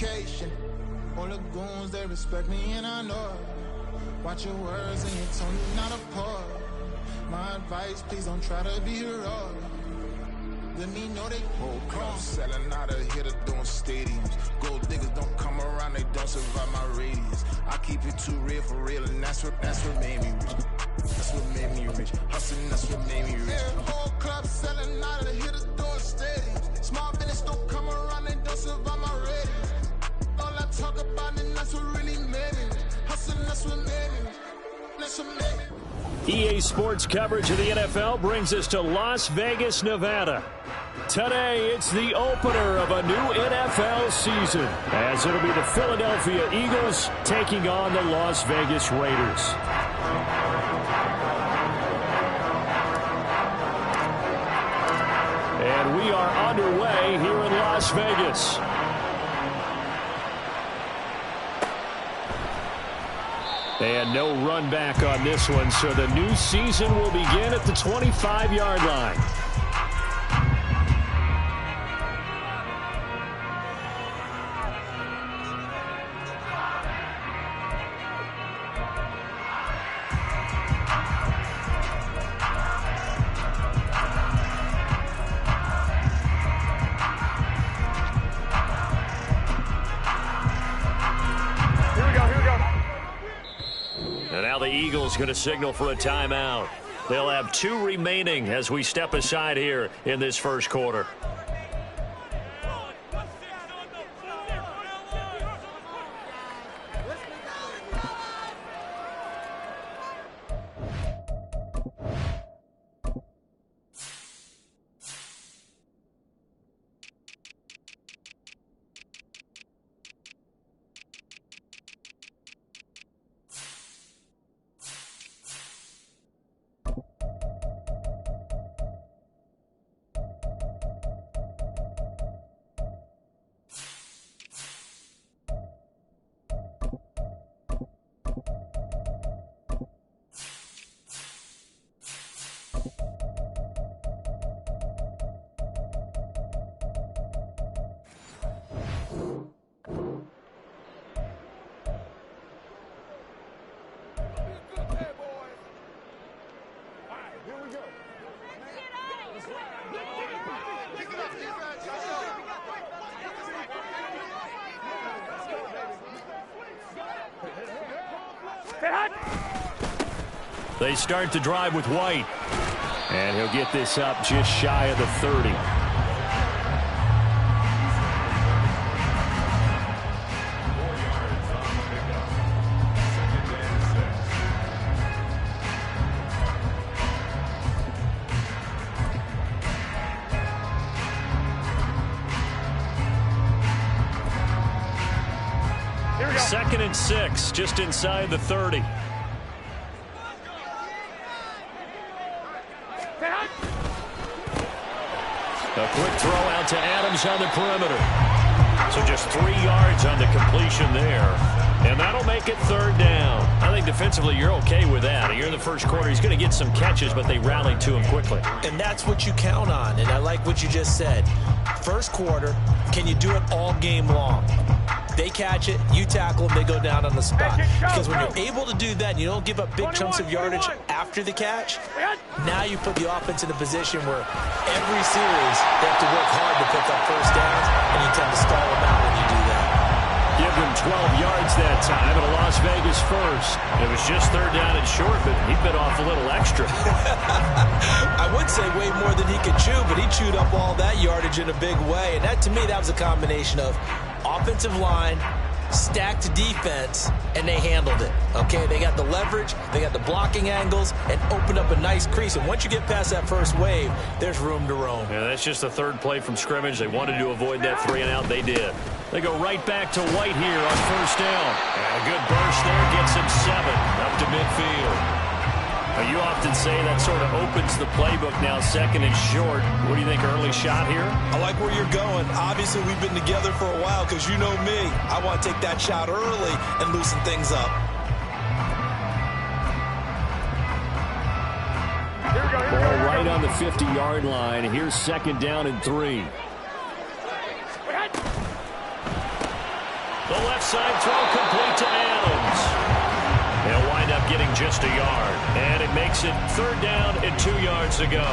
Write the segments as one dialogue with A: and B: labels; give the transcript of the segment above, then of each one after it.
A: vacation. All the goons, they respect me and I know it. Watch your words and your tone, you not a part. My advice, please don't try to be heroic. Let me know they whole club selling out of here to doing stadiums. Gold diggers don't come around, they don't survive my radius. I keep it too real for real, and that's what made me rich. That's what made me rich. Hustling, that's what made me rich. Yeah, whole club selling out of here to doing stadiums. Small business don't come around, they don't survive my radius. All I talk about, and that's what really made me. Hustling, that's what made me. That's what made me.
B: EA Sports coverage of the NFL brings us to Las Vegas, Nevada. Today, it's the opener of a new NFL season, as it'll be the Philadelphia Eagles taking on the Las Vegas Raiders. And we are underway here in Las Vegas. And no run back on this one, so the new season will begin at the 25-yard line. Going to signal for a timeout. They'll have 2 remaining as we step aside here in this first quarter. They start the drive with White. And he'll get this up just shy of the 30. Second and 6, just inside the 30. A quick throw out to Adams on the perimeter. So just 3 yards on the completion there. And that'll make it 3rd down. I think defensively you're okay with that. Here in the first quarter, he's going to get some catches, but they rallied to him quickly.
C: And that's what you count on. And I like what you just said. First quarter, can you do it all game long? They catch it, you tackle them, they go down on the spot. Because when you're able to do that, and you don't give up big chunks of yardage after the catch, now you put the offense in a position where every series they have to work hard to pick up first downs, and you tend to stall them out when you do that.
B: Give them 12 yards that time at a Las Vegas first. It was just 3rd down and short, but he bit off a little extra.
C: I would say way more than he could chew, but he chewed up all that yardage in a big way. And that, to me, that was a combination of offensive line, stacked defense, and they handled it. Okay, they got the leverage, they got the blocking angles, and opened up a nice crease. And once you get past that first wave, there's room to roam.
B: Yeah, that's just the 3rd play from scrimmage. They wanted to avoid that 3-and-out. They did. They go right back to White here on 1st down. And a good burst there gets him 7 up to midfield. Now, you often say that sort of opens the playbook now, 2nd and short. What do you think, early shot here?
C: I like where you're going. Obviously, we've been together for a while because you know me. I want to take that shot early and loosen things up.
B: Ball right on the 50-yard line. Here's 2nd down and 3. The left side throw complete to Adams. They'll wind up getting just a yard. And it makes it 3rd down and 2 yards to go.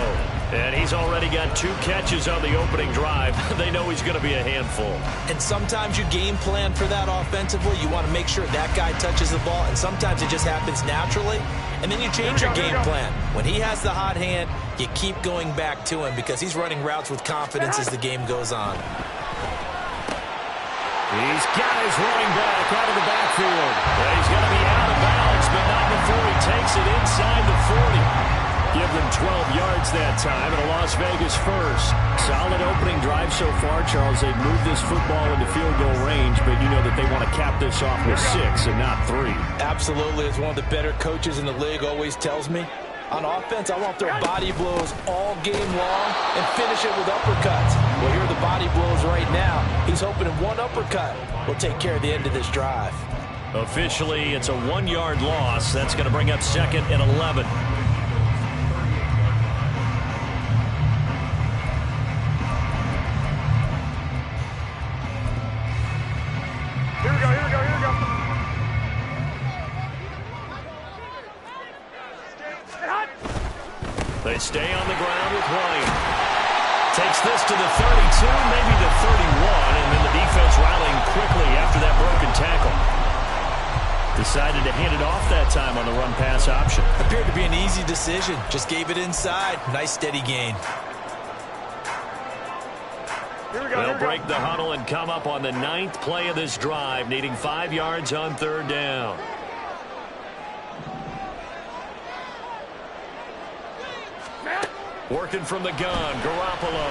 B: And he's already got 2 catches on the opening drive. They know he's going to be a handful.
C: And sometimes you game plan for that offensively. You want to make sure that guy touches the ball. And sometimes it just happens naturally. And then you change your game plan. When he has the hot hand, you keep going back to him because he's running routes with confidence as the game goes on.
B: He's got his running back out of the backfield. And he's going to be out of bounds, but not before he takes it inside the 40. Give them 12 yards that time and a Las Vegas first. Solid opening drive so far, Charles. They've moved this football into field goal range, but you know that they want to cap this off with 6 and not 3.
C: Absolutely. As one of the better coaches in the league always tells me, on offense, I want to throw body blows all game long and finish it with uppercuts. Well, here are the body blows right now. He's hoping one uppercut will take care of the end of this drive.
B: Officially, it's a 1-yard loss. That's going to bring up 2nd and 11. They stay on the ground with White. Takes this to the 32, maybe the 31, and then the defense rallying quickly after that broken tackle. Decided to hand it off that time on the run-pass option.
C: Appeared to be an easy decision. Just gave it inside. Nice steady gain.
B: They'll break the huddle and come up on the 9th play of this drive, needing 5 yards on 3rd down. Working from the gun, Garoppolo.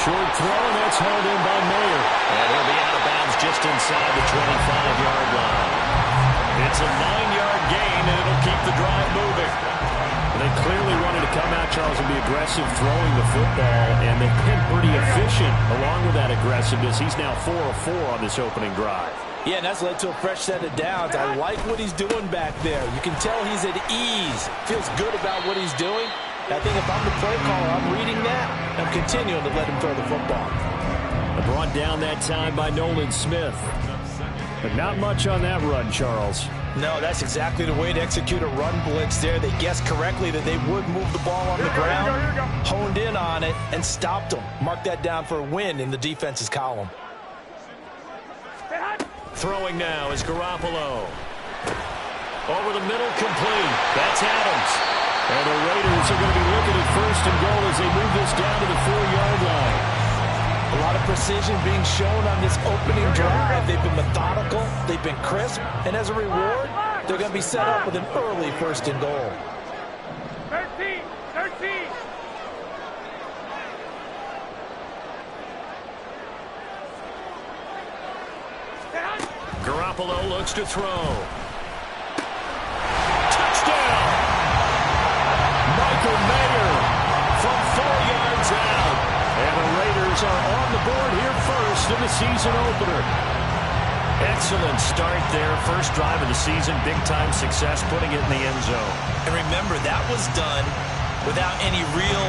B: Short throw, and that's held in by Mayer. And he'll be out of bounds just inside the 25-yard line. It's a 9-yard gain, and it'll keep the drive moving. They clearly wanted to come out, Charles, and be aggressive throwing the football, and they've been pretty efficient along with that aggressiveness. He's now 4 of 4 on this opening drive.
C: Yeah, and that's led to a fresh set of downs. I like what he's doing back there. You can tell he's at ease. Feels good about what he's doing. I think if I'm the play caller, I'm reading that. I'm continuing to let him throw the football.
B: Brought down that time by Nolan Smith. But not much on that run, Charles.
C: No, that's exactly the way to execute a run blitz there. They guessed correctly that they would move the ball on the ground, honed in on it, and stopped them. Mark that down for a win in the defense's column.
B: Throwing now is Garoppolo. Over the middle, complete. That's Adams. And the Raiders are going to be looking at 1st and goal as they move this down to the 4-yard line.
C: A lot of precision being shown on this opening drive. They've been methodical, they've been crisp, and as a reward, they're going to be set up with an early 1st and goal.
D: 13.
B: Garoppolo looks to throw. Touchdown! Michael Mayer from 4 yards out. And the Raiders are on the board here first in the season opener. Excellent start there. First drive of the season. Big-time success putting it in the end zone.
C: And remember, that was done without any real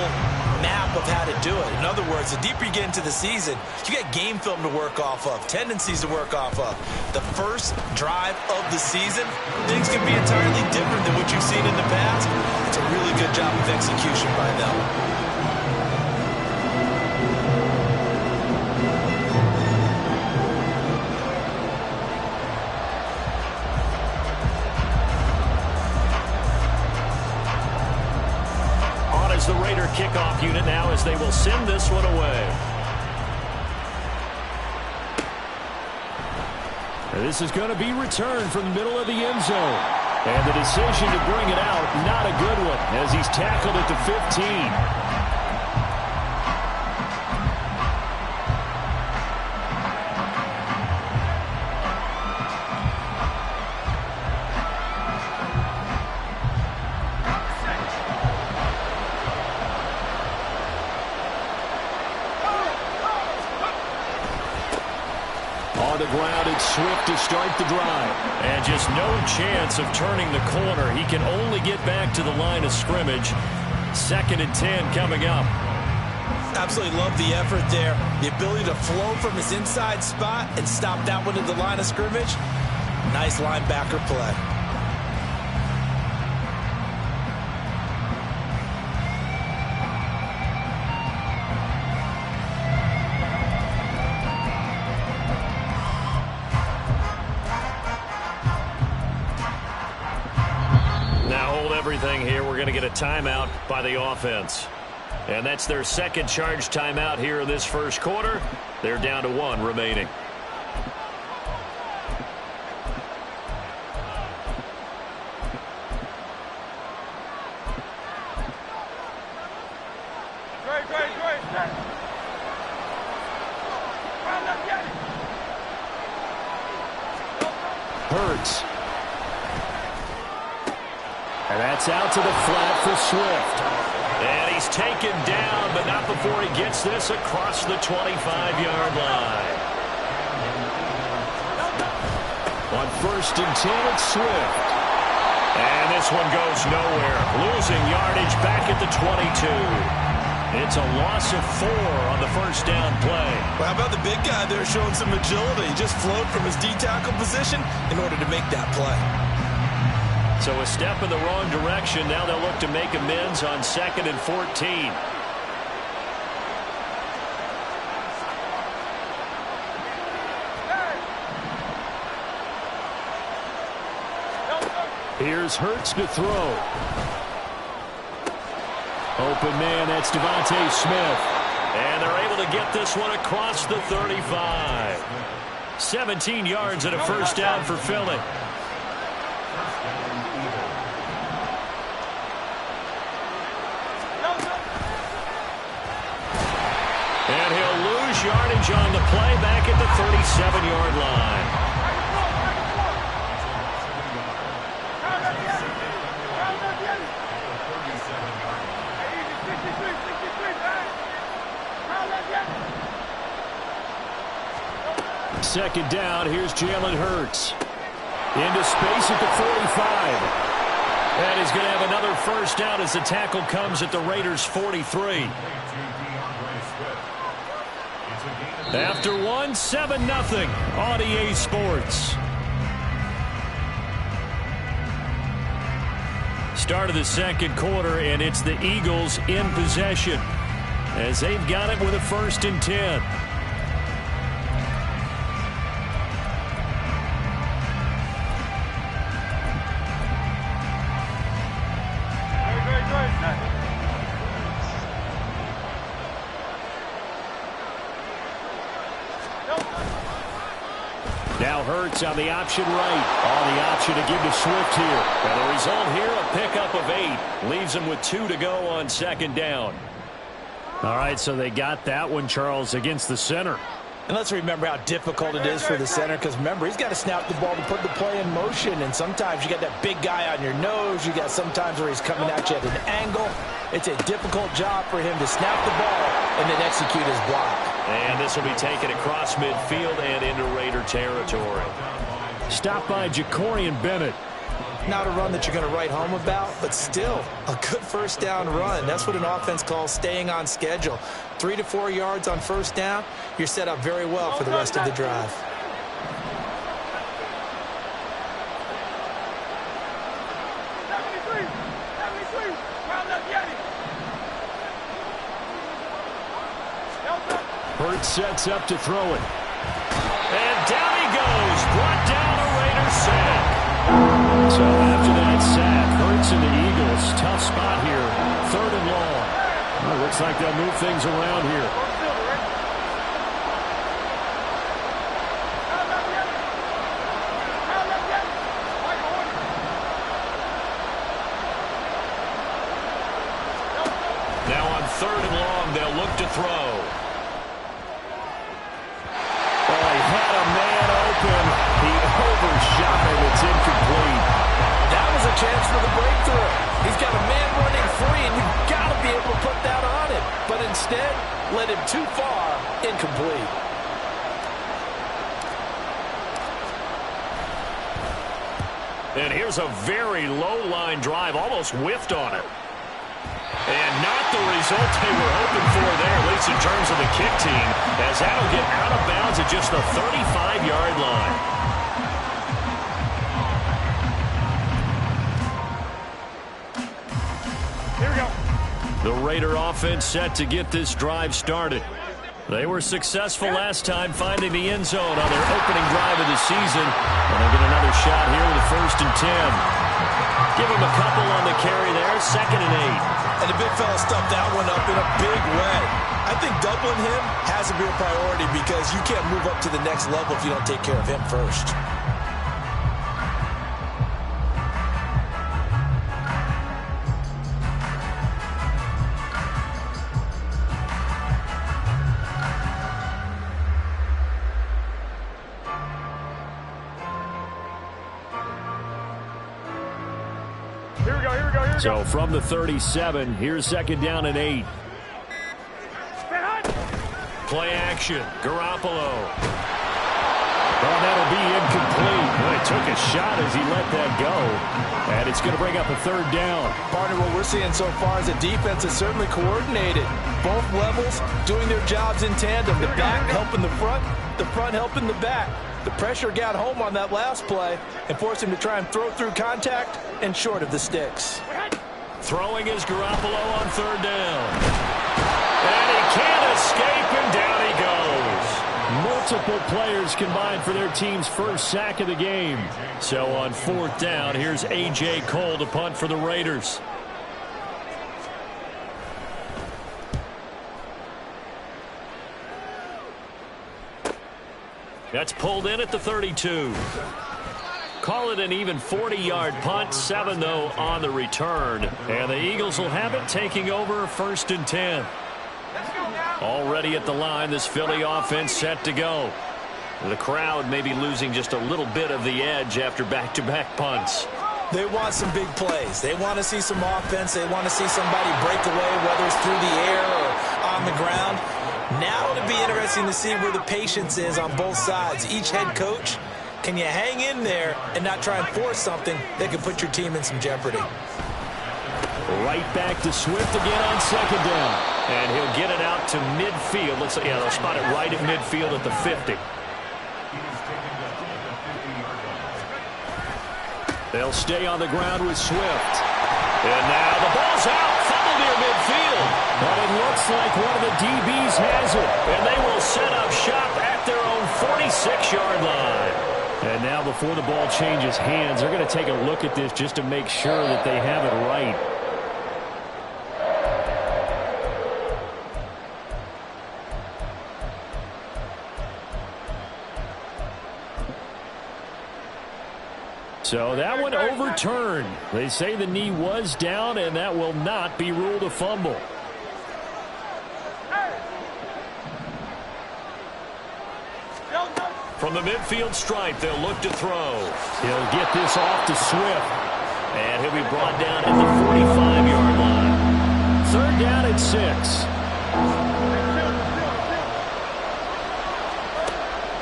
C: map of how to do it. In other words, the deeper you get into the season, you get game film to work off of, tendencies to work off of. The first drive of the season, things can be entirely different than what you've seen in the past. It's a really good job of execution by them.
B: The Raider kickoff unit now as they will send this one away. This is going to be returned from the middle of the end zone. And the decision to bring it out, not a good one, as he's tackled at the 15. On the ground, it's Swift to start the drive. And just no chance of turning the corner. He can only get back to the line of scrimmage. 2nd and 10 coming up.
C: Absolutely love the effort there. The ability to flow from his inside spot and stop that one at the line of scrimmage. Nice linebacker play.
B: Now hold everything here. We're going to get a timeout by the offense. And that's their second charge timeout here in this first quarter. They're down to 1 remaining. Hurts. And that's out to the flat for Swift. And he's taken down, but not before he gets this across the 25-yard line. On 1st and 10, it's Swift. And this one goes nowhere. Losing yardage back at the 22. It's a loss of 4 on the first down play.
C: Well, how about the big guy there showing some agility? He just flowed from his D-tackle position in order to make that play.
B: So a step in the wrong direction. Now they'll look to make amends on 2nd and 14. Here's Hurts to throw. Open man, that's Devontae Smith. And they're able to get this one across the 35. 17 yards and a first down for Philly. And he'll lose yardage on the play back at the 37-yard line. Second down, here's Jalen Hurts. Into space at the 45. And he's going to have another first down as the tackle comes at the Raiders' 43. After 1, 7-0 on EA Sports. Start of the second quarter, and it's the Eagles in possession as they've got it with a 1st and 10. Now Hurts on the option right. On the option to give to Swift here. And the result here, a pickup of 8. Leaves them with 2 to go on 2nd down. All right, so they got that one, Charles, against the center.
C: And let's remember how difficult it is for the center, because remember, he's got to snap the ball to put the play in motion, and sometimes you got that big guy on your nose. You got sometimes where he's coming at you at an angle. It's a difficult job for him to snap the ball and then execute his block.
B: And this will be taken across midfield and into Raider territory. Stopped by Jacorian Bennett.
C: Not a run that you're going to write home about, but still a good first down run. That's what an offense calls staying on schedule. 3 to 4 yards on first down, you're set up very well for the rest of the drive.
B: Hurts sets up to throw it. And down he goes. Brought down a Raider sack. So after that sack, Hurts and the Eagles, tough spot here. 3rd and long. Well, looks like they'll move things around here. Now on 3rd and long, they'll look to throw. Overshot it. It's incomplete.
C: That was a chance for the breakthrough. He's got a man running free, and you've got to be able to put that on him. But instead, led him too far, incomplete.
B: And here's a very low line drive, almost whiffed on it. And not the result they were hoping for there, at least in terms of the kick team, as that'll get out of bounds at just the 35-yard line.
D: Here we go.
B: The Raider offense set to get this drive started. They were successful last time finding the end zone on their opening drive of the season. And they'll get another shot here with a 1st and 10. Give him a couple on the carry there, 2nd and 8.
C: And the big fella stuffed that one up in a big way. I think doubling him has to be a priority because you can't move up to the next level if you don't take care of him first.
B: So from the 37, here's 2nd down and 8. Play action. Garoppolo. Oh, that'll be incomplete. Well, he took a shot as he let that go. And it's going to bring up a 3rd down.
C: Partner, what we're seeing so far is the defense is certainly coordinated. Both levels doing their jobs in tandem. The back helping the front helping the back. The pressure got home on that last play and forced him to try and throw through contact and short of the sticks.
B: Throwing is Garoppolo on 3rd down. And he can't escape, and down he goes. Multiple players combined for their team's 1st sack of the game. So on 4th down, here's A.J. Cole to punt for the Raiders. That's pulled in at the 32. Call it an even 40-yard punt, 7 though on the return. And the Eagles will have it taking over 1st and 10. Already at the line, this Philly offense set to go. The crowd may be losing just a little bit of the edge after back-to-back punts.
C: They want some big plays. They want to see some offense. They want to see somebody break away, whether it's through the air or on the ground. Now it'll be interesting to see where the patience is on both sides. Each head coach, can you hang in there and not try and force something that could put your team in some jeopardy?
B: Right back to Swift again on 2nd down. And he'll get it out to midfield. Looks like, yeah, they'll spot it right at midfield at the 50. They'll stay on the ground with Swift. And now the ball's out. Fumble near midfield. But it looks like one of the DBs has it. And they will set up shop at their own 46-yard line. And now before the ball changes hands, they're going to take a look at this just to make sure that they have it right. So that one overturned. They say the knee was down, and that will not be ruled a fumble. From the midfield stripe, they'll look to throw. He'll get this off to Swift. And he'll be brought down at the 45-yard line. 3rd down and 6.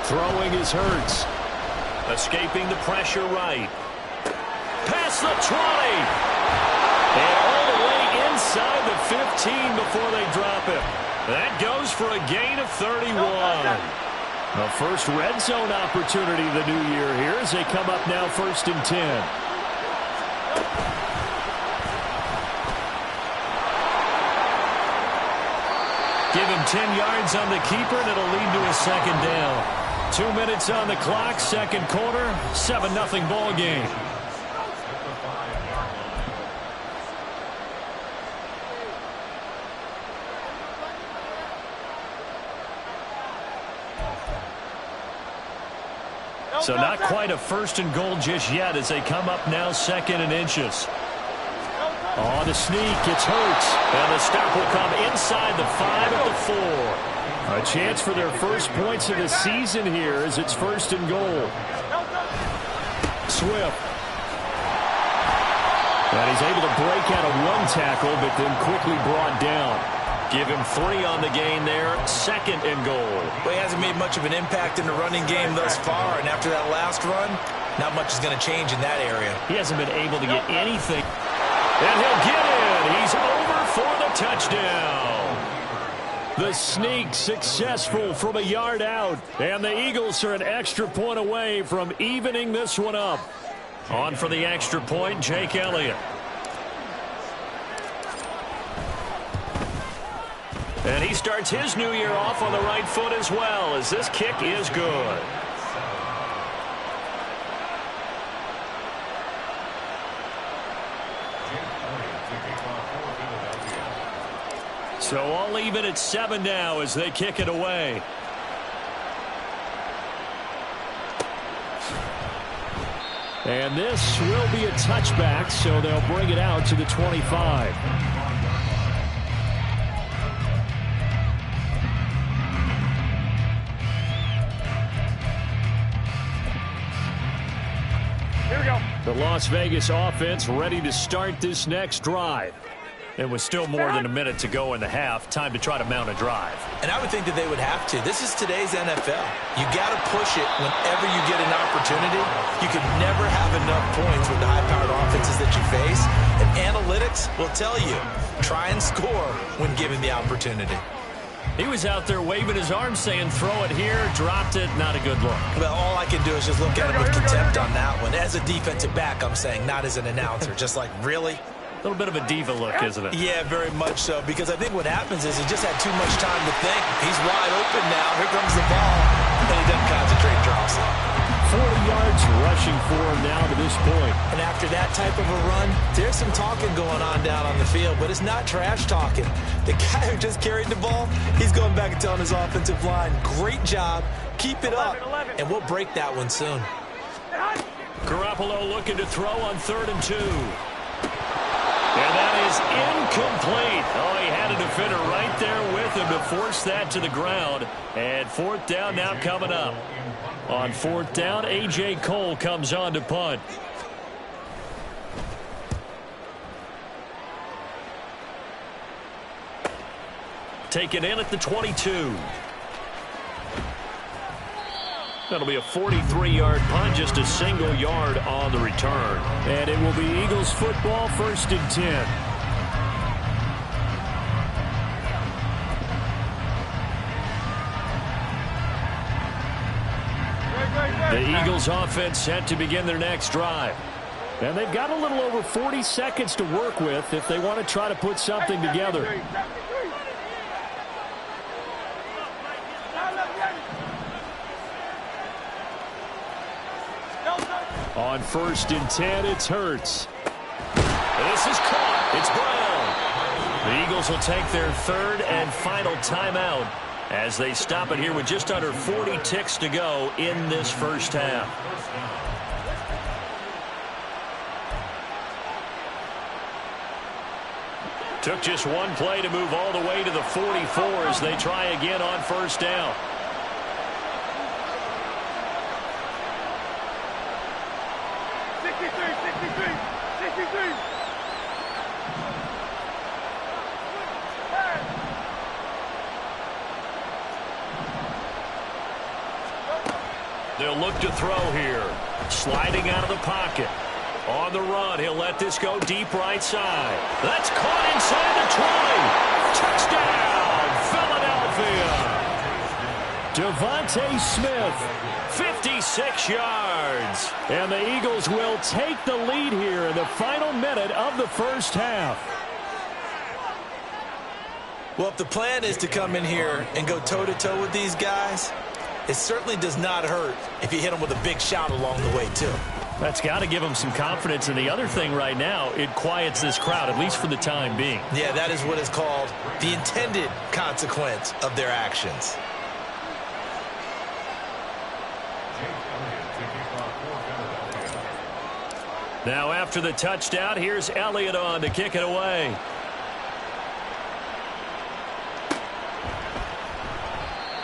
B: Throwing is Hurts. Escaping the pressure right. Past the 20. And all the way inside the 15 before they drop it. That goes for a gain of 31. The first red zone opportunity of the new year here as they come up now 1st and 10. Give him 10 yards on the keeper, and it'll lead to a 2nd down. 2 minutes on the clock, 2nd quarter, 7-0 ball game. So not quite a 1st and goal just yet as they come up now 2nd and inches. On the sneak, it's Hurts. And the stop will come inside the 5 at the 4. A chance for their first points of the season here as it's 1st and goal. Swift. And he's able to break out of one tackle, but then quickly brought down. Give him 3 on the gain there, 2nd and goal.
C: Well, he hasn't made much of an impact in the running game thus far, and after that last run, not much is going to change in that area.
B: He hasn't been able to get anything. And he'll get in. He's over for touchdown. The sneak successful from a yard out. And the Eagles are an extra point away from evening this one up. On for the extra point, Jake Elliott. And he starts his new year off on the right foot as well, as this kick is good. So all even at 7 now as they kick it away. And this will be a touchback, so they'll bring it out to the 25.
D: Here we go.
B: The Las Vegas offense ready to start this next drive. And with still more than a minute to go in the half, time to try to mount a drive.
C: And I would think that they would have to. This is today's NFL. You got to push it whenever you get an opportunity. You can never have enough points with the high-powered offenses that you face. And analytics will tell you, try and score when given the opportunity.
B: He was out there waving his arms saying, throw it here, dropped it, not a good look.
C: Well, all I can do is just look at him with contempt on that one. As a defensive back, I'm saying, not as an announcer. Just like, really?
B: A little bit of a diva look, isn't it?
C: Yeah, very much so. Because I think what happens is he just had too much time to think. He's wide open now. Here comes the ball. And he doesn't concentrate, drops it.
B: 40 yards rushing for him now to this point.
C: And after that type of a run, there's some talking going on down on the field, but it's not trash talking. The guy who just carried the ball, he's going back and telling his offensive line, great job, keep it up, and we'll break that one soon.
B: Garoppolo looking to throw on 3rd and 2. And that is incomplete. Oh, he had a defender right there with him to force that to the ground. And 4th down now coming up. On 4th down, A.J. Cole comes on to punt. Taken in at the 22. That'll be a 43-yard punt, just a single yard on the return. And it will be Eagles football, 1st and 10. The Eagles offense set to begin their next drive. And they've got a little over 40 seconds to work with if they want to try to put something together. On 1st and 10, it's Hurts. This is caught. It's Brown. The Eagles will take their 3rd and final timeout as they stop it here with just under 40 ticks to go in this first half. Took just one play to move all the way to the 44 as they try again on 1st down. They'll look to throw here. Sliding out of the pocket. On the run, he'll let this go deep right side. That's caught inside the 20. Touchdown, Philadelphia. Devontae Smith, 56 yards. And the Eagles will take the lead here in the final minute of the first half.
C: Well, if the plan is to come in here and go toe-to-toe with these guys, it certainly does not hurt if you hit them with a big shout along the way, too.
B: That's got to give them some confidence. And the other thing right now, it quiets this crowd, at least for the time being.
C: Yeah, that is what is called the intended consequence of their actions.
B: Now after the touchdown, here's Elliott on to kick it away.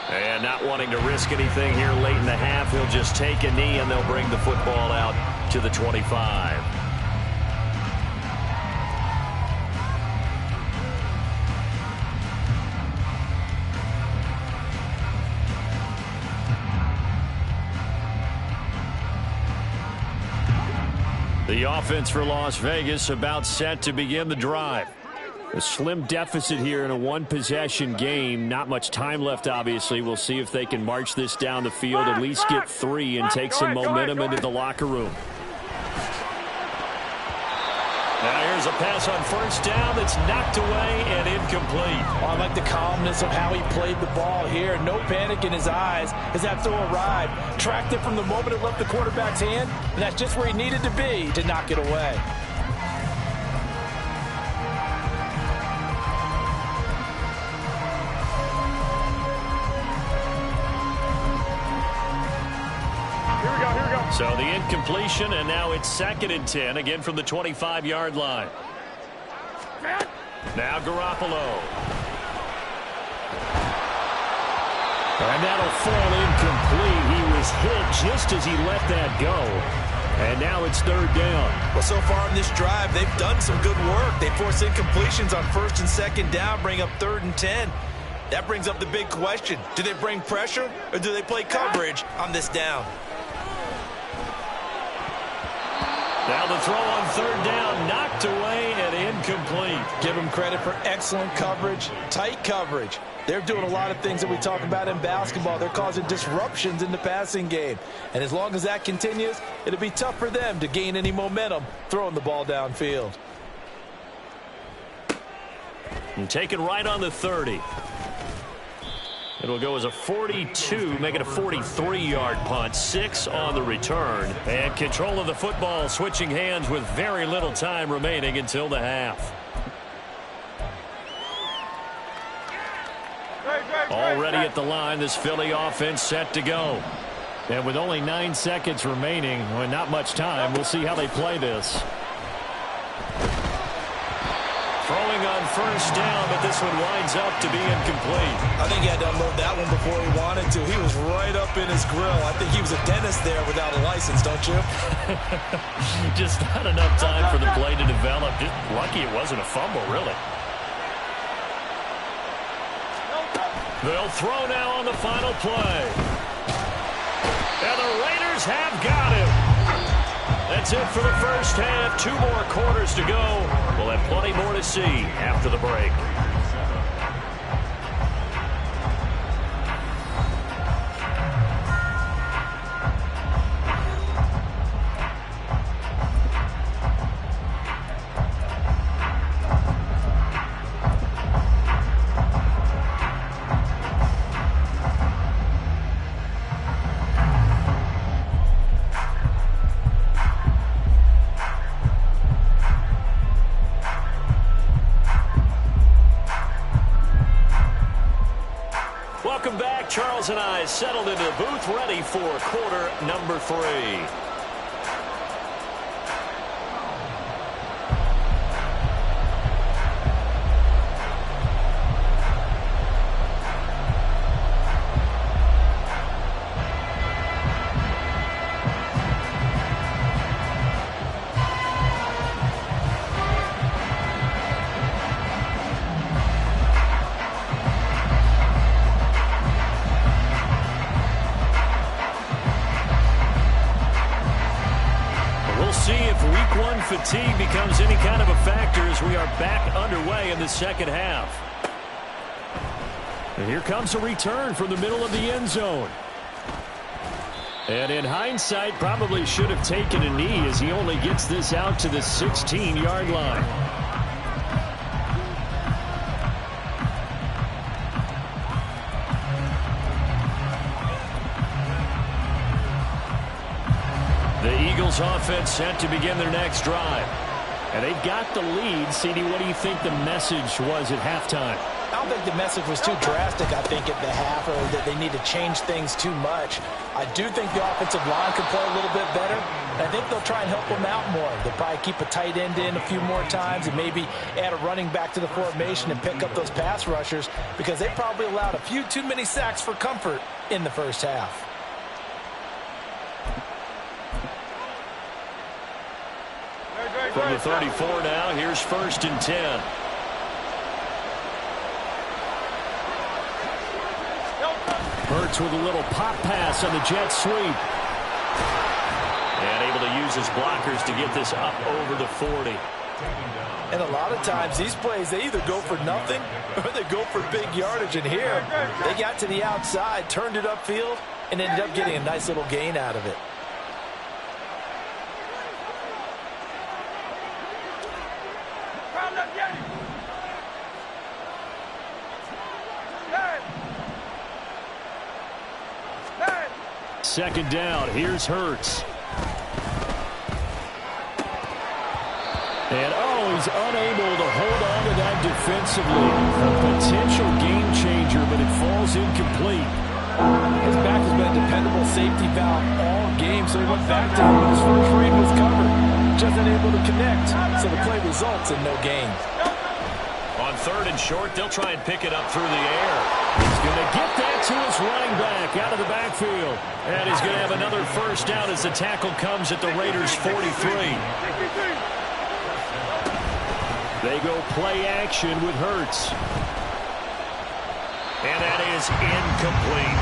B: And not wanting to risk anything here late in the half, he'll just take a knee and they'll bring the football out to the 25. The offense for Las Vegas about set to begin the drive. A slim deficit here in a one-possession game. Not much time left, obviously. We'll see if they can march this down the field, at least get 3 and take some momentum into the locker room. Now here's a pass on first down that's knocked away and incomplete.
C: Oh, I like the calmness of how he played the ball here. No panic in his eyes as that throw arrived. Tracked it from the moment it left the quarterback's hand, and that's just where he needed to be to knock it away.
B: So the incompletion, and now it's 2nd and 10, again from the 25-yard line. Now Garoppolo. And that'll fall incomplete. He was hit just as he let that go. And now it's 3rd down.
C: Well, so far in this drive, they've done some good work. They force incompletions on 1st and 2nd down, bring up 3rd and 10. That brings up the big question. Do they bring pressure, or do they play coverage on this down?
B: Now the throw on 3rd down, knocked away and incomplete.
C: Give them credit for excellent coverage, tight coverage. They're doing a lot of things that we talk about in basketball. They're causing disruptions in the passing game. And as long as that continues, it'll be tough for them to gain any momentum throwing the ball downfield.
B: And taken right on the 30. It'll go as a 42, make it a 43-yard punt. 6 on the return. And control of the football switching hands with very little time remaining until the half. Already at the line, this Philly offense set to go. And with only 9 seconds remaining, well, not much time, we'll see how they play this. Throwing on 1st down, but this one winds up to be incomplete.
C: I think he had to unload that one before he wanted to. He was right up in his grill. I think he was a dentist there without a license, don't you?
B: Just not enough time for the play to develop. Just lucky it wasn't a fumble, really. They'll throw now on the final play. And the Raiders have got him. That's it for the first half. 2 more quarters to go. We'll have plenty more to see after the break. Welcome back. Charles and I settled into the booth, ready for quarter number 3. Fatigue becomes any kind of a factor as we are back underway in the second half. And here comes a return from the middle of the end zone. And in hindsight, probably should have taken a knee as he only gets this out to the 16-yard line. The Eagles offense set to begin their next drive. And they've got the lead. CD, what do you think the message was at halftime?
C: I don't think the message was too drastic, I think, at the half, or that they need to change things too much. I do think the offensive line could play a little bit better. I think they'll try and help them out more. They'll probably keep a tight end in a few more times and maybe add a running back to the formation and pick up those pass rushers, because they probably allowed a few too many sacks for comfort in the first half.
B: From the 34 now, here's 1st and 10. Hurts with a little pop pass on the jet sweep. And able to use his blockers to get this up over the 40.
C: And a lot of times, these plays, they either go for nothing or they go for big yardage. And here, they got to the outside, turned it upfield, and ended up getting a nice little gain out of it.
B: Second down, here's Hurts. And he's unable to hold on to that defensively. A potential game changer, but it falls incomplete.
C: His back has been a dependable safety valve all game, so he went back to him when his first read was covered. Just unable to connect, so the play results in no gain.
B: On third and short, they'll try and pick it up through the air. He's going to get that to his running back out of the backfield. And he's going to have another first down as the tackle comes at the Raiders' 43. They go play action with Hurts. And that is incomplete.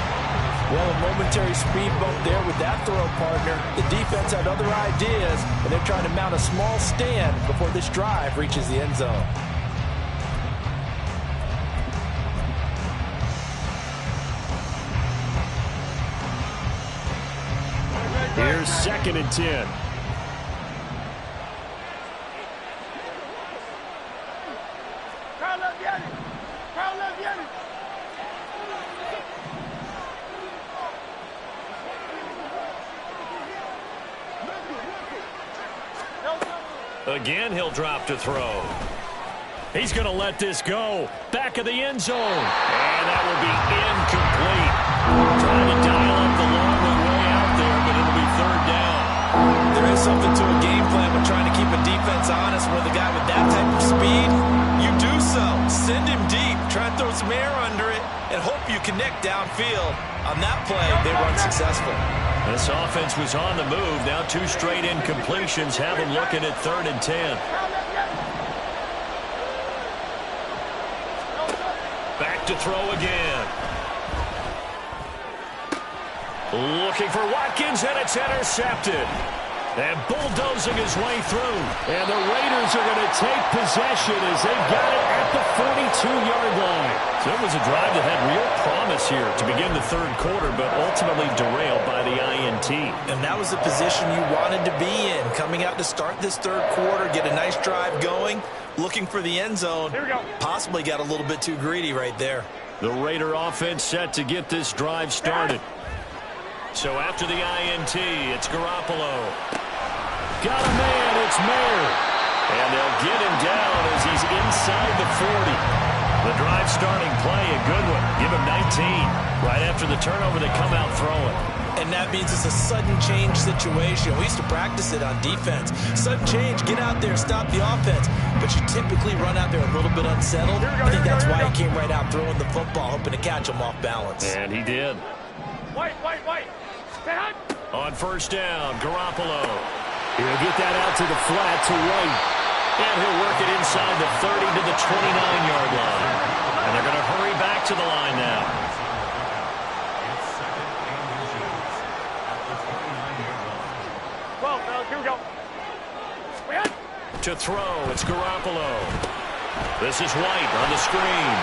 C: Well, a momentary speed bump there with that throw, partner. The defense had other ideas, and they're trying to mount a small stand before this drive reaches the end zone.
B: Here's second and 10. Again, he'll drop to throw. He's going to let this go. Back of the end zone. And that will be incomplete. Trying to dial up the long way out there, but it'll be third down.
C: There is something to a game plan when trying to keep a defense honest with a guy with that type of speed. You do so. Send him deep. Try and throw some air under it and hope you connect downfield. On that play, they were unsuccessful.
B: This offense was on the move. Now two straight incompletions have them looking at third and 10. Back to throw again. Looking for Watkins, and it's intercepted. And bulldozing his way through. And the Raiders are going to take possession as they've got it at the 42-yard line. So it was a drive that had real promise here to begin the third quarter, but ultimately derailed by the INT.
C: And that was the position you wanted to be in. Coming out to start this third quarter, get a nice drive going, looking for the end zone.
D: Here we go.
C: Possibly got a little bit too greedy right there.
B: The Raider offense set to get this drive started. So after the INT, it's Garoppolo. Got a man, it's Mayer. And they'll get him down as he's inside the 40. The drive starting play, a good one. Give him 19. Right after the turnover, they come out throwing.
C: And that means it's a sudden change situation. We used to practice it on defense. Sudden change, get out there, stop the offense. But you typically run out there a little bit unsettled. I think that's why he came right out throwing the football, hoping to catch him off balance.
B: And he did.
D: White.
B: On first down, Garoppolo. He'll get that out to the flat to White. And he'll work it inside the 30 to the 29-yard line. And they're going to hurry back to the line now.
D: Well, here we go.
B: To throw, it's Garoppolo. This is White on the screen.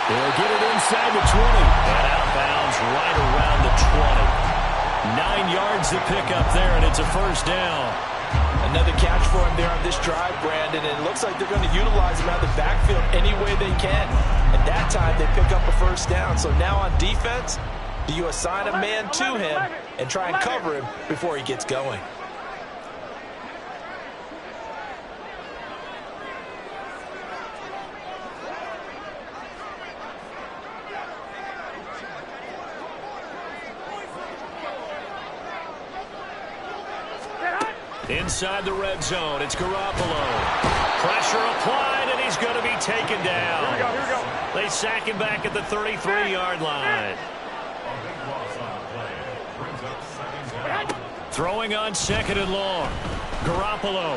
B: He'll get it inside the 20. And out of bounds right around the 20. 9 yards to pick up there, and it's a first down.
C: Another catch for him there on this drive, Brandon, and it looks like they're going to utilize him out of the backfield any way they can. At that time, they pick up a first down. So now on defense, do you assign a man to him and try and cover him before he gets going?
B: Inside the red zone, it's Garoppolo. Pressure applied, and he's going to be taken down.
D: Here we go.
B: They sack him back at the 33-yard line. Throwing on second and long. Garoppolo.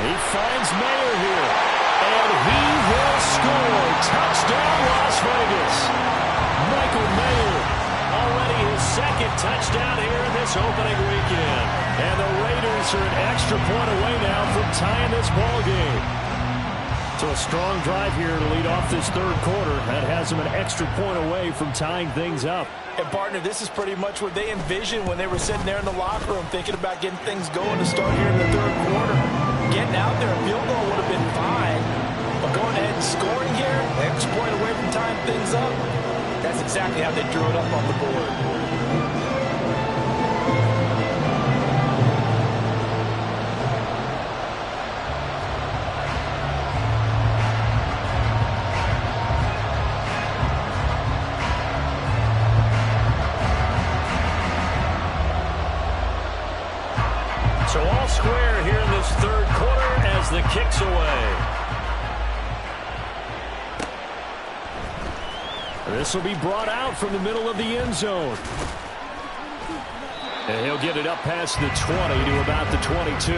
B: He finds Mayer here. And he will score. Touchdown, Las Vegas. Michael Mayer, already his his second touchdown here in this opening weekend. And the Raiders are an extra point away now from tying this ball game. So a strong drive here to lead off this third quarter. That has them an extra point away from tying things up.
C: And, partner, this is pretty much what they envisioned when they were sitting there in the locker room thinking about getting things going to start here in the third quarter. Getting out there, a field goal would have been fine. But going ahead and scoring here, an extra point away from tying things up, that's exactly how they drew it up on the board.
B: So all square here in this third quarter as the kick's away. This will be brought out from the middle of the end zone. And he'll get it up past the 20 to about the 22.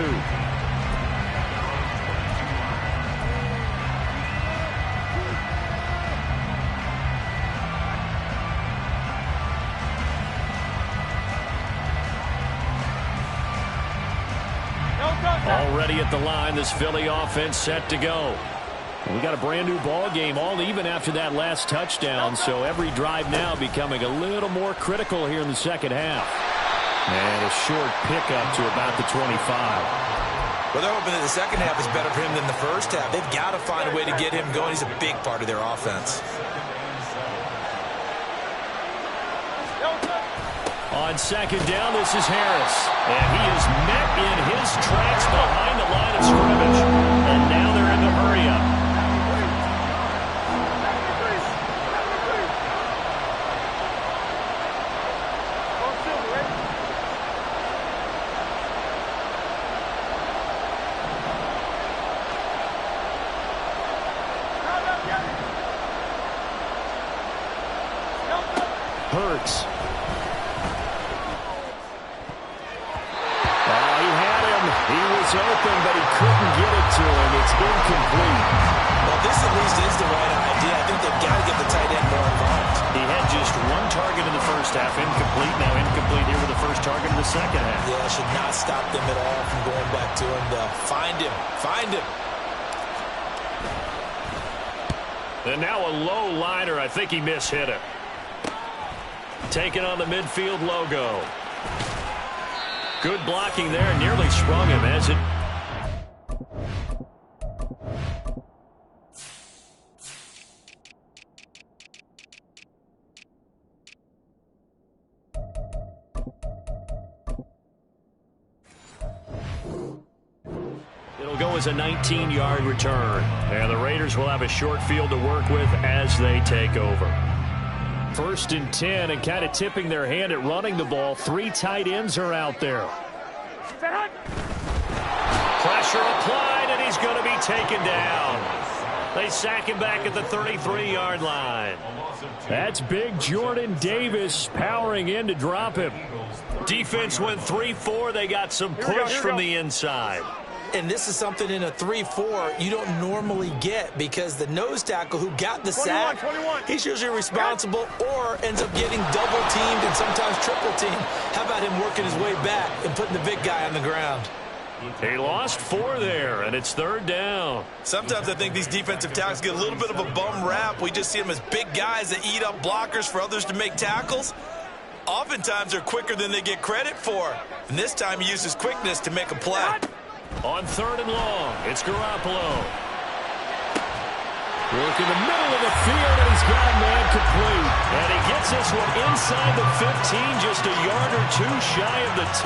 B: Already at the line, this Philly offense set to go. We got a brand new ball game, all even after that last touchdown, so every drive now becoming a little more critical here in the second half. And a short pickup to about the 25.
C: Well, they're hoping that the second half is better for him than the first half. They've got to find a way to get him going. He's a big part of their offense.
B: On second down, this is Harris. And he is met in his tracks behind the line of scrimmage. And now they're in the hurry-up. Hurts. He was open, but he couldn't get it to him. It's incomplete.
C: Well, this at least is the right idea. I think they've got to get the tight end more involved.
B: He had just one target in the first half, incomplete. Now incomplete here with the first target in the second half.
C: Yeah, it should not stop them at all from going back to him. Find him. Find him.
B: And now a low liner. I think he mishit it. Taking on the midfield logo. Good blocking there, nearly sprung him as it. It'll go as a 19-yard return. And the Raiders will have a short field to work with as they take over. 1st and 10, and kind of tipping their hand at running the ball. 3 tight ends are out there. Pressure applied, and he's going to be taken down. They sack him back at the 33-yard line. That's big Jordan Davis powering in to drop him. Defense went 3-4. They got some push from the inside.
C: And this is something in a 3-4 you don't normally get because the nose tackle who got the sack, he's usually responsible or ends up getting double-teamed and sometimes triple-teamed. How about him working his way back and putting the big guy on the ground?
B: He lost 4 there, and it's 3rd down.
C: Sometimes I think these defensive tackles get a little bit of a bum rap. We just see them as big guys that eat up blockers for others to make tackles. Oftentimes they're quicker than they get credit for. And this time he uses quickness to make a play.
B: On 3rd and long, it's Garoppolo. Work in the middle of the field, and he's got man complete. And he gets this one inside the 15, just a yard or 2 shy of the 10.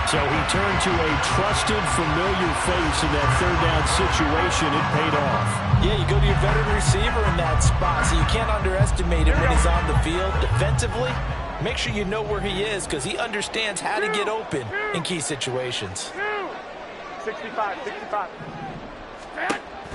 B: So he turned to a trusted, familiar face in that 3rd down situation. It paid off.
C: Yeah, you go to your veteran receiver in that spot, so you can't underestimate him when he's on the field defensively. Make sure you know where he is because he understands how to get open in key situations.
D: 65.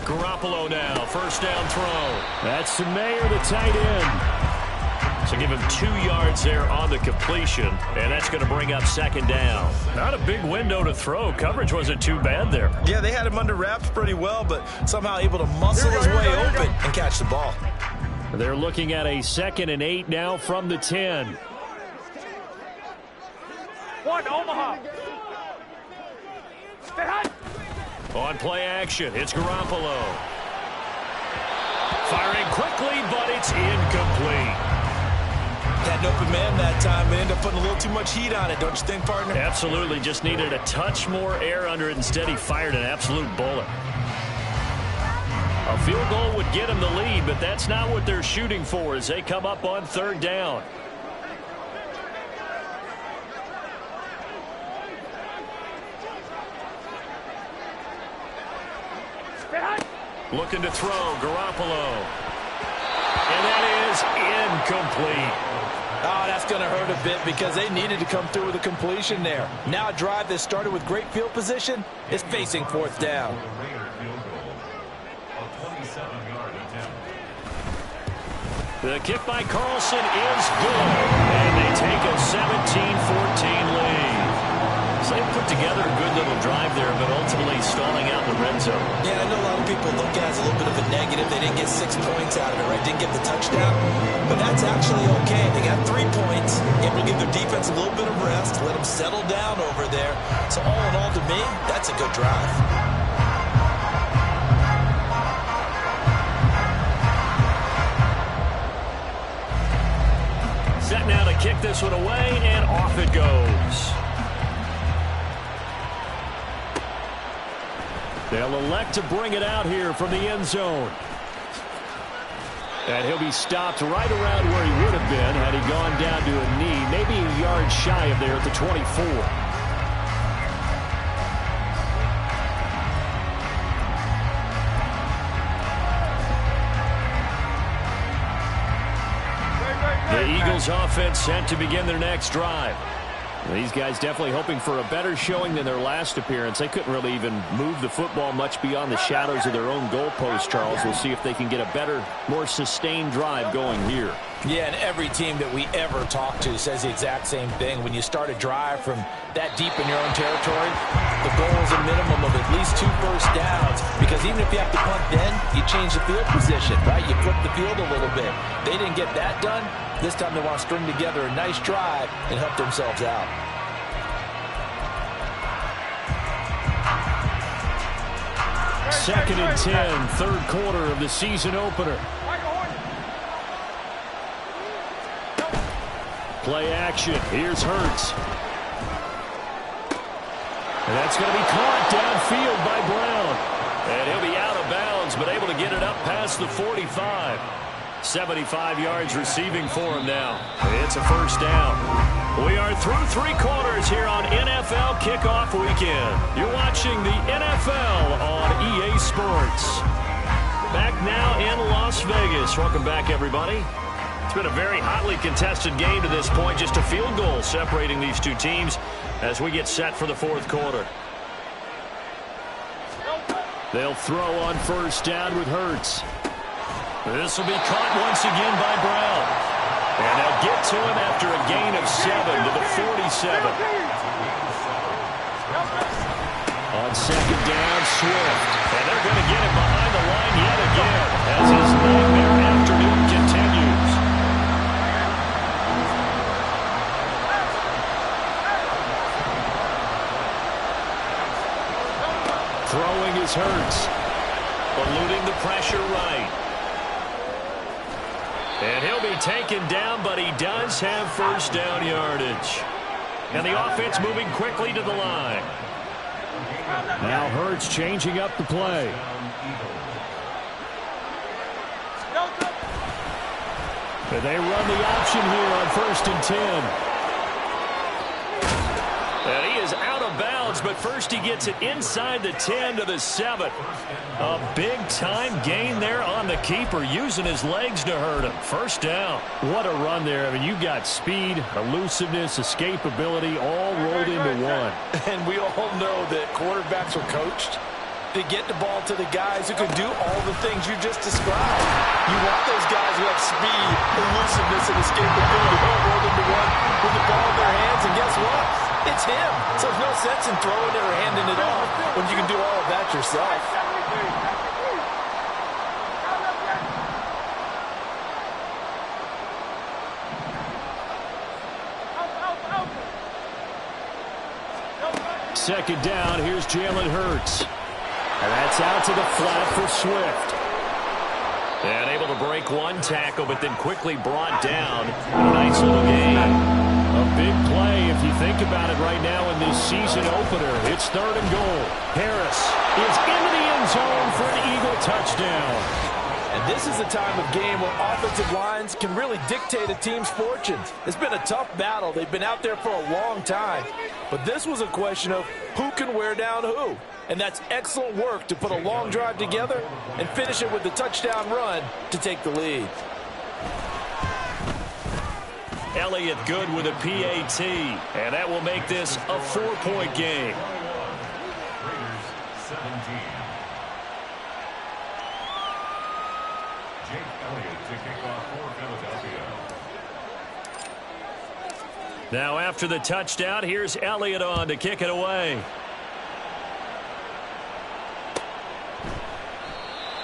B: Garoppolo now, 1st down throw. That's to Mayer, the tight end. So give him 2 yards there on the completion, and that's going to bring up 2nd down. Not a big window to throw. Coverage wasn't too bad there.
C: Yeah, they had him under wraps pretty well, but somehow able to muscle his way open and catch the ball.
B: They're looking at a 2nd and 8 now from the 10.
D: One, Omaha.
B: On play action, it's Garoppolo. Firing quickly, but it's incomplete.
C: Had an open man that time. They ended up putting a little too much heat on it, don't you think, partner?
B: Absolutely. Just needed a touch more air under it. Instead, he fired an absolute bullet. A field goal would get him the lead, but that's not what they're shooting for as they come up on 3rd down. Looking to throw, Garoppolo. And that is incomplete.
C: Oh, that's going to hurt a bit because they needed to come through with a completion there. Now a drive that started with great field position is facing 4th down.
B: The kick by Carlson is good, and they take a 17-14 lead. So they put together a good little drive there, but ultimately stalling out in the red zone.
C: Yeah, I know a lot of people look at it as a little bit of a negative. They didn't get 6 points out of it, right? Didn't get the touchdown. But that's actually okay. They got 3 points. Able to give their defense a little bit of rest, let them settle down over there. So all in all, to me, that's a good drive.
B: Set now to kick this one away, and off it goes. They'll elect to bring it out here from the end zone. And he'll be stopped right around where he would have been had he gone down to a knee, maybe a yard shy of there at the 24. The Eagles offense set to begin their next drive. These guys definitely hoping for a better showing than their last appearance. They couldn't really even move the football much beyond the shadows of their own goalpost, Charles. We'll see if they can get a better, more sustained drive going here.
C: Yeah, and every team that we ever talk to says the exact same thing. When you start a drive from that deep in your own territory, the goal is a minimum of at least 2 first downs. Because even if you have to punt then, you change the field position, right? You flip the field a little bit. They didn't get that done. This time they want to string together a nice drive and help themselves out.
B: Second and 10, 3rd quarter of the season opener. Play action. Here's Hurts. And that's going to be caught downfield by Brown. And he'll be out of bounds, but able to get it up past the 45. 75 yards receiving for him now. It's a first down. We are through 3 quarters here on NFL Kickoff Weekend. You're watching the NFL on EA Sports. Back now in Las Vegas. Welcome back, everybody. It's been a very hotly contested game to this point. Just a field goal separating these two teams as we get set for the 4th quarter. They'll throw on first down with Hurts. This will be caught once again by Brown. And they'll get to him after a gain of 7 to the 47. On second down, Swift. And they're going to get him behind the line yet again as his nightmare afternoon continues. Throwing is Hurts. Eluding the pressure right. And he'll be taken down, but he does have first down yardage. And the offense moving quickly to the line. Now Hurts changing up the play. And they run the option here on 1st and 10. And he is out of bounds, but first he gets it inside the 10 to the 7. A big-time gain there on the keeper, using his legs to hurt him. First down. What a run there. I mean, you've got speed, elusiveness, escapability, all rolled into one.
C: And we all know that quarterbacks are coached to get the ball to the guys who can do all the things you just described. You want those guys who have speed, elusiveness, and escapability all rolled into one with the ball in their hands, and guess what? It's him. So there's no sense in throwing it or handing it off when you can do all of that yourself.
B: Second down, here's Jalen Hurts. And that's out to the flat for Swift. And able to break one tackle, but then quickly brought down. A nice little gain. A big play if you think about it right now in this season opener. It's 3rd and goal. Harris is into the end zone for an Eagle touchdown.
C: And this is the time of game where offensive lines can really dictate a team's fortunes. It's been a tough battle. They've been out there for a long time. But this was a question of who can wear down who. And that's excellent work to put a long drive together and finish it with the touchdown run to take the lead.
B: Elliott good with a PAT. And that will make this a 4-point game. Now after the touchdown, here's Elliott on to kick it away.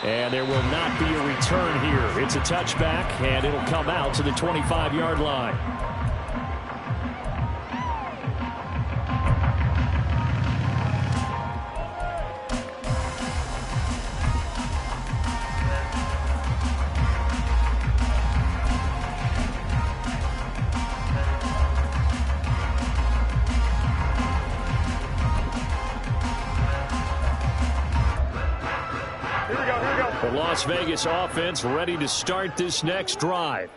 B: And there will not be a return here. It's a touchback, and it'll come out to the 25-yard line. The Las Vegas offense ready to start this next drive.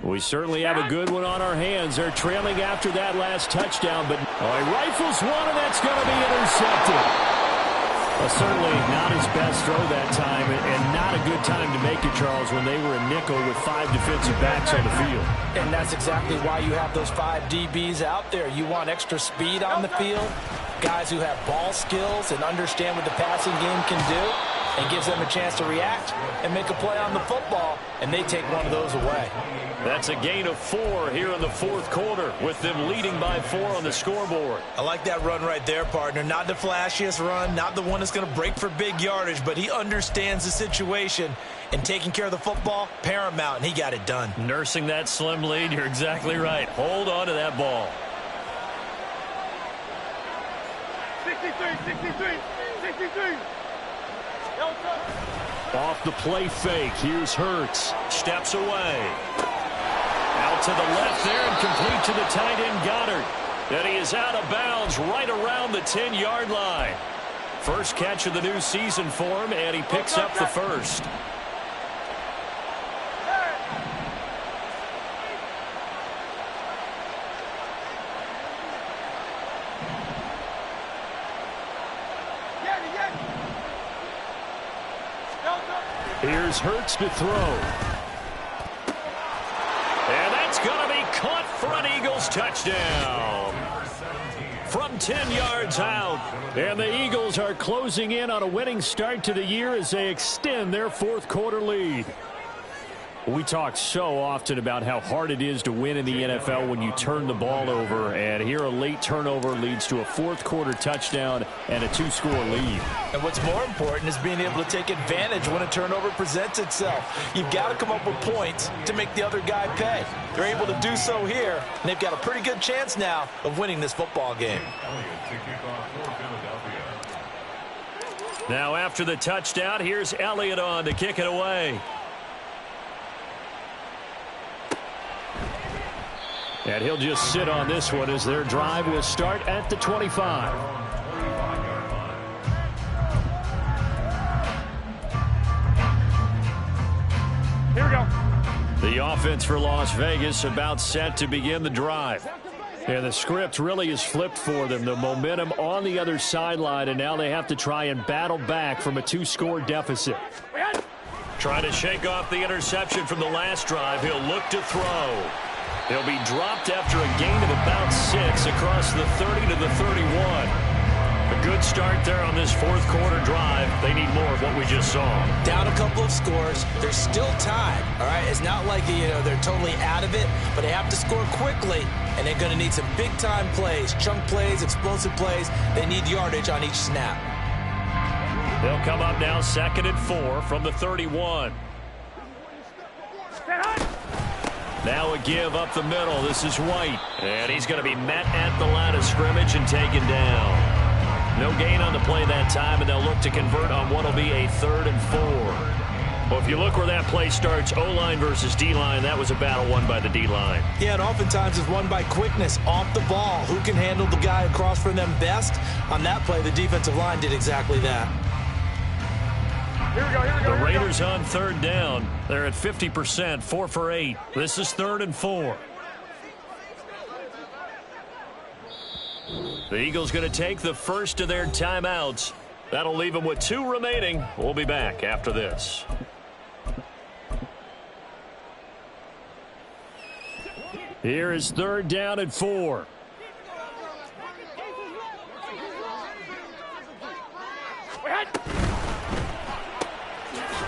B: We certainly have a good one on our hands. They're trailing after that last touchdown, but he rifles one, and that's going to be intercepted. Well, certainly not his best throw that time, and not a good time to make it, Charles, when they were a nickel with 5 defensive backs on the field. And that's exactly why you have those 5 DBs out there. You want extra speed on the field, guys who have ball skills and understand what the passing game can do, and gives them a chance to react and make a play on the football, and they take one of those away. That's a gain of 4 here in the 4th quarter, with them leading by 4 on the scoreboard.
C: I like that run right there, partner. Not the flashiest run, not the one that's going to break for big yardage, but he understands the situation, and taking care of the football, paramount, and he got it done.
B: Nursing that slim lead, you're exactly right. Hold on to that ball.
D: 63.
B: Off the play fake, here's Hurts. Steps away. Out to the left there and complete to the tight end Goddard. And he is out of bounds right around the 10-yard line. First catch of the new season for him, and he picks up the first. Here's Hurts to throw. And that's going to be caught for an Eagles touchdown. From 10 yards out. And the Eagles are closing in on a winning start to the year as they extend their 4th quarter lead. We talk so often about how hard it is to win in the NFL when you turn the ball over, and here a late turnover leads to a 4th quarter touchdown and a 2-score lead. And what's more important is being able to take advantage when a turnover presents itself. You've got to come up with points to make the other guy pay. They're able to do so here, and they've got a pretty good chance now of winning this football game. Now after the touchdown, here's Elliott on to kick it away. And he'll just sit on this one as their drive will start at the 25.
D: Here we go.
B: The offense for Las Vegas about set to begin the drive. And the script really is flipped for them. The momentum on the other sideline, and now they have to try and battle back from a 2-score deficit. Trying to shake off the interception from the last drive. He'll look to throw. He'll be dropped after a gain of about 6 across the 30 to the 31. A good start there on this 4th quarter drive. They need more of what we just saw.
C: Down a couple of scores. There's still time. All right, it's not like they're totally out of it, but they have to score quickly, and they're going to need some big-time plays, chunk plays, explosive plays. They need yardage on each snap.
B: They'll come up now 2nd and 4 from the 31. Now a give up the middle. This is White. And he's going to be met at the line of scrimmage and taken down. No gain on the play that time, and they'll look to convert on what will be a 3rd and 4. Well, if you look where that play starts, O-line versus D-line, that was a battle won by the D-line.
C: Yeah, and oftentimes it's won by quickness off the ball. Who can handle the guy across from them best? On that play, the defensive line did exactly that.
D: Here we go.
B: The Raiders on 3rd down. They're at 50%, 4 for 8. This is 3rd and 4. The Eagles going to take the first of their timeouts. That'll leave them with 2 remaining. We'll be back after this. Here is 3rd down and 4.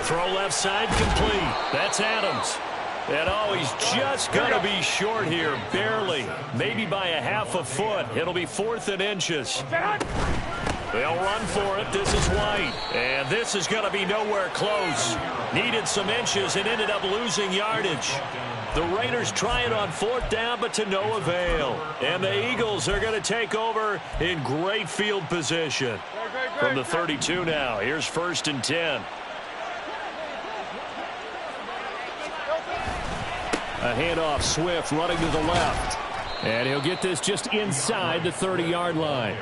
B: Throw left side complete. That's Adams. And oh, he's just going to be short here, barely. Maybe by a half a foot. It'll be 4th and inches. They'll run for it. This is White. And this is going to be nowhere close. Needed some inches and ended up losing yardage. The Raiders try it on 4th down, but to no avail. And the Eagles are going to take over in great field position. From the 32 now, here's 1st and 10. A handoff, Swift running to the left. And he'll get this just inside the 30-yard line.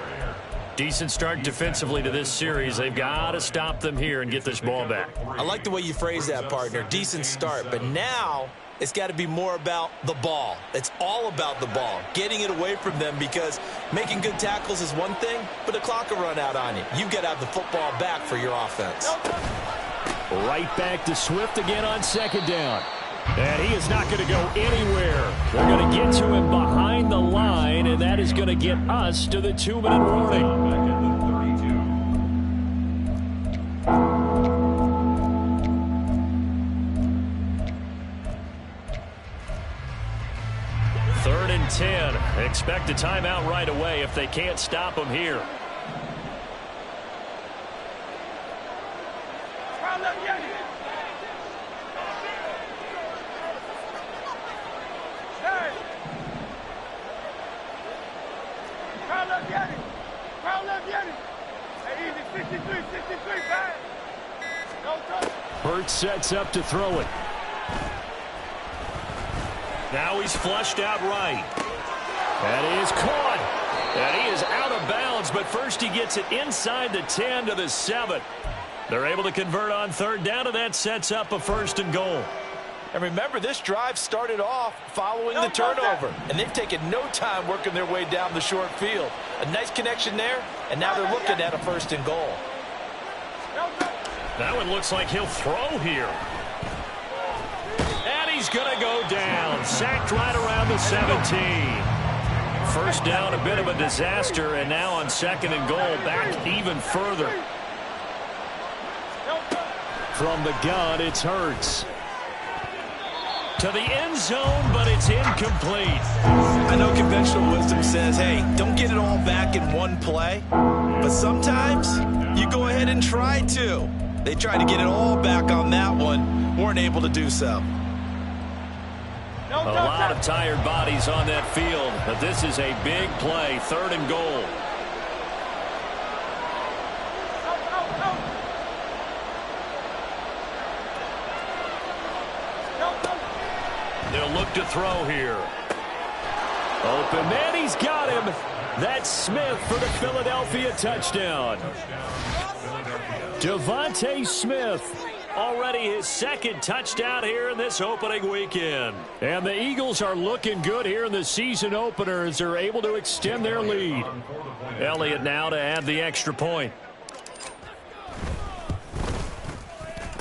B: Decent start defensively to this series. They've got to stop them here and get this ball back.
C: I like the way you phrase that, partner. Decent start. But now it's got to be more about the ball. It's all about the ball. Getting it away from them, because making good tackles is one thing, but the clock will run out on you. You've got to have the football back for your offense.
B: Right back to Swift again on 2nd down. And he is not going to go anywhere. They're going to get to him behind the line, and that is going to get us to the 2-minute warning. Third and 10. Expect a timeout right away if they can't stop him here. Hurts sets up to throw it. Now he's flushed out right. And he is caught. And he is out of bounds, but first he gets it inside the 10 to the 7. They're able to convert on 3rd down, and that sets up a 1st and goal.
C: And remember, this drive started off following the turnover, and they've taken no time working their way down the short field. A nice connection there, and now they're looking at a 1st and goal.
B: That one looks like he'll throw here. And he's going to go down. Sacked right around the 17. 1st down, a bit of a disaster, and now on 2nd and goal, back even further. From the gun, it's Hurts. To the end zone, but it's incomplete.
C: I know conventional wisdom says, hey, don't get it all back in one play. But sometimes you go ahead and try to. They tried to get it all back on that one. Weren't able to do so.
B: A lot of tired bodies on that field, but this is a big play. 3rd and goal. They'll look to throw here. Open man, he's got him. That's Smith for the Philadelphia touchdown. Devontae Smith, already his 2nd touchdown here in this opening weekend. And the Eagles are looking good here in the season opener as they're able to extend their lead. Elliott now to add the extra point.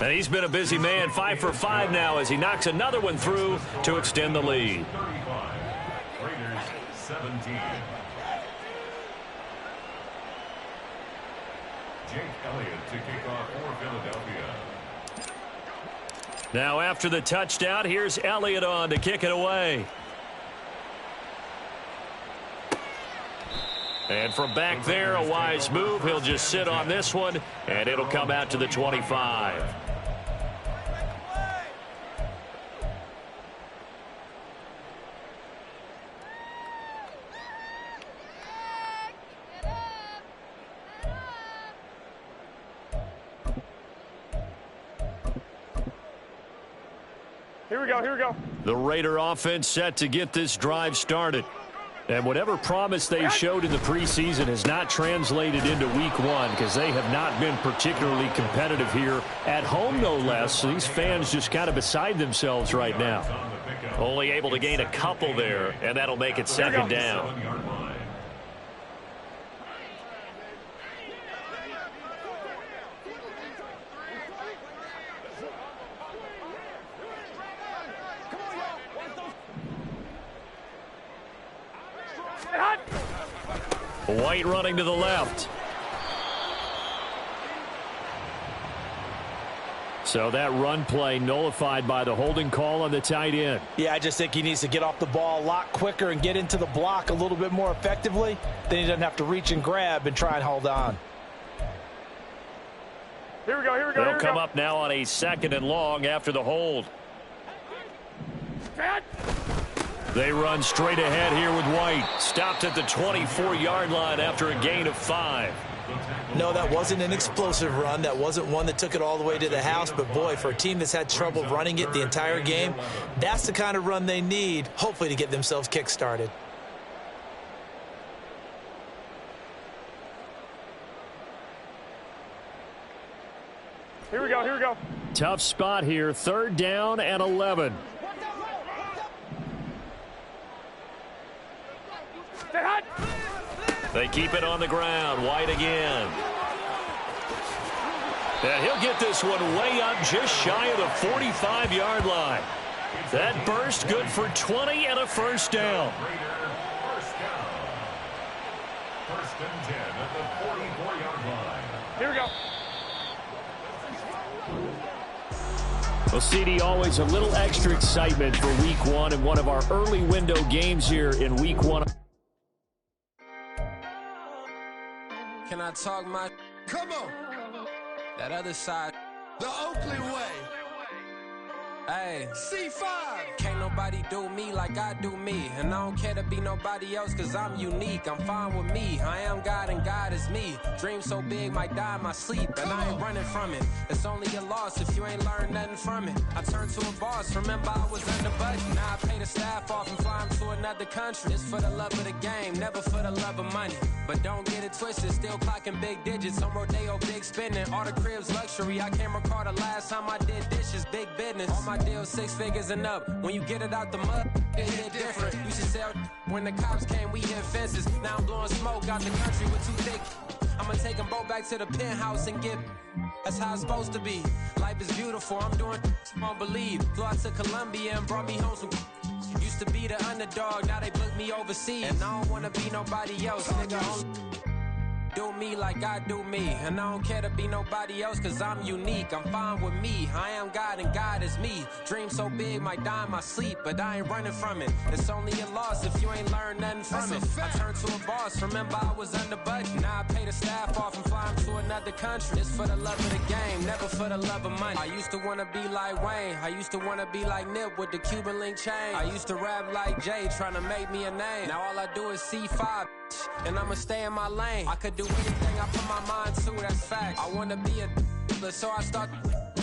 B: And he's been a busy man, 5 for 5 now as he knocks another one through to extend the lead.
E: Raiders 17. Jake Elliott to kick off for Philadelphia.
B: Now after the touchdown, here's Elliott on to kick it away. And from back there, a wise move. He'll just sit on this one, and it'll come out to the 25.
D: Here we go, here we go.
B: The Raider offense set to get this drive started. And whatever promise they showed in the preseason has not translated into week one because they have not been particularly competitive here at home, no less. These fans just kind of beside themselves right now. Only able to gain a couple there, and that'll make it second down. White running to the left. So that run play nullified by the holding call on the tight end.
C: Yeah, I just think he needs to get off the ball a lot quicker and get into the block a little bit more effectively. Then he doesn't have to reach and grab and try and hold on.
D: Here we go, here we go.
B: They'll come up now on a 2nd and long after the hold. They run straight ahead here with White. Stopped at the 24-yard line after a gain of 5.
C: No, that wasn't an explosive run. That wasn't one that took it all the way to the house. But, boy, for a team that's had trouble running it the entire game, that's the kind of run they need, hopefully, to get themselves kick-started.
D: Here we go, here we go.
B: Tough spot here. 3rd down and 11. They keep it on the ground. White again. And he'll get this one way up just shy of the 45-yard line. That burst good for 20 and a first down.
E: First and 10 at the 44-yard line.
D: Here we go.
B: Well, CD, always a little extra excitement for week one and one of our early window games here in week one.
F: Can I talk my...
G: Come on.
F: That other side.
G: The Oakland way.
F: Hey.
G: C5.
F: Can't nobody do me like I do me. And I don't care to be nobody else cause I'm unique. I'm fine with me. I am God and God is me. Dream so big might die in my sleep. And I ain't running from it. It's only a loss if you ain't learned nothing from it. I turned to a boss. Remember I was under budget. Now I pay the staff off and fly them to another country. It's for the love of the game, never for the love of money. But don't get it twisted. Still clocking big digits. On Rodeo, big spending. All the cribs luxury. I can't recall the last time I did dishes. Big business. All my deals 6 figures and up. When you get it out the mud, it hit different. Used to sell when the cops came, we hit fences. Now I'm blowing smoke out the country with too thick. I'ma take them both back to the penthouse and get. That's how it's supposed to be. Life is beautiful. I'm doing you won't believe. Flew out to Colombia and brought me home some. Used to be the underdog, now they book me overseas. And I don't wanna be nobody else, nigga. Do me like I do me. And I don't care to be nobody else cause I'm unique. I'm fine with me. I am God and God is me. Dream so big might die in my sleep, but I ain't running from it. It's only a loss if you ain't learned nothing from it. I turned to a boss. Remember I was under budget. Now I pay the staff off and fly them to another country. It's for the love of the game, never for the love of money. I used to wanna be like Wayne. I used to wanna be like Nip with the Cuban link chain. I used to rap like Jay trying to make me a name. Now all I do is C5 and I'ma stay in my lane. I could do anything I put my mind to, that's facts. I wanna be a so I start.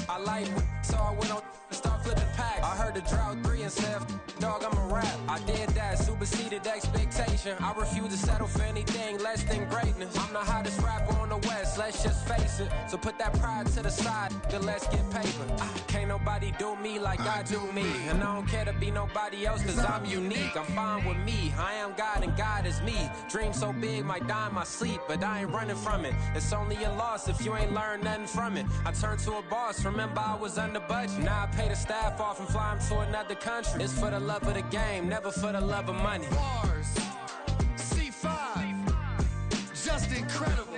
F: I like so I went on start flipping packs. I heard the drought 3 and said, dog, I'm a rap. I did that, superseded expectation. I refuse to settle for anything less than greatness. I'm the hottest rapper on the West, let's just face it. So put that pride to the side, then let's get paper. Can't nobody do me like I do me. And I don't care to be nobody else cause I'm unique. I'm fine with me. I am God and God is me. Dream so big might die in my sleep, but I ain't running from it. It's only a loss if you ain't learned nothing from it. I turned to a boss. Remember I was under budget. Now I pay the staff off and fly them to another country. It's for the love of the game, never for the love of money.
G: Bars. C5. Just incredible.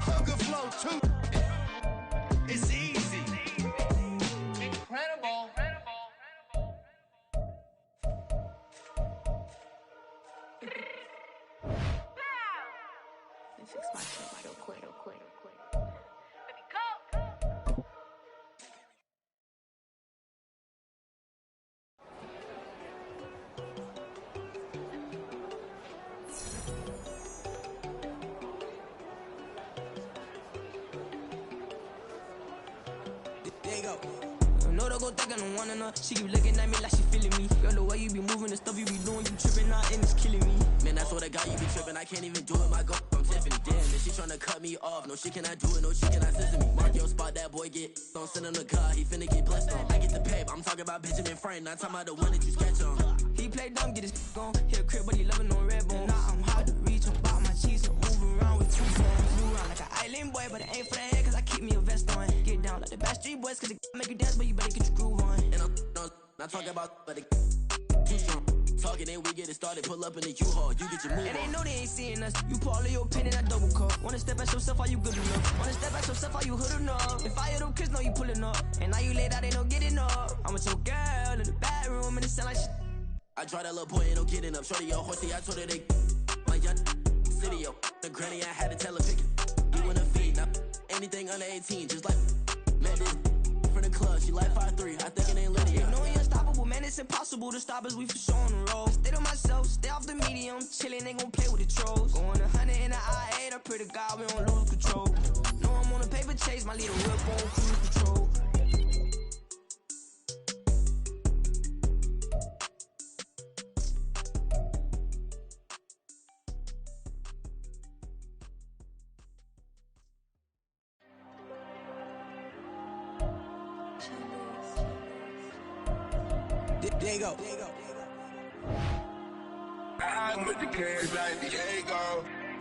G: Hunger flow too. It's easy. Incredible.
H: Fix my shit real quick. told her go think I don't want her. She keep looking at me like she feeling me. Girl, the way you be moving, the stuff you be doing, you tripping out and it's killing me.
I: Man, I swear to God, you be tripping. I can't even do it. My go, I'm Tiffany. Damn, and she tryna cut me off. No, she cannot do it. No, she cannot scissor me. Mark your spot, that boy get. Don't send him the car. He finna get blessed on. I get the pay, but I'm talking about Benjamin Franklin. Not talking about the one that you sketch on.
H: He play dumb, get his gone. Hit a crib, but he loving on red bone. Now I'm hard to reach. I'm about my cheese. I'm moving around with two phones. Move around like an island boy, but it ain't for the head, cause I keep me a vest on. Get down like the Backstreet Boys, cause it make you dance, but you better get your groove on.
I: And I'm not talking about, but it too strong. Talking and we get it started, pull up in the U-Haul, you get your move
H: and they
I: on.
H: know they ain't seeing us. You pull all of your pin in that double cup. Wanna step at yourself, are you good enough? Wanna step at yourself, are you hood enough? If I hear them kids, know you pulling up. And now you laid out, they no getting up. I'm with your girl in the bedroom, and it sound like shit.
I: I try that little boy, ain't no getting up. Shorty, your horsey, I told her they my young city, yo. The granny, I had to tell her pick it. You in a feed, now anything under 18, just like met this from the club. She like 5'3", I think it ain't Lydia.
H: You know we unstoppable, man, it's impossible to stop us, we for sure on the road. Stay to myself, stay off the medium, chillin', ain't gon' play with the trolls. Going 100 in the I-8, I pray to God we don't lose control. Know I'm on a paper chase, my leader whip on cruise control.
I: There you go.
J: I'm with the kids like Diego.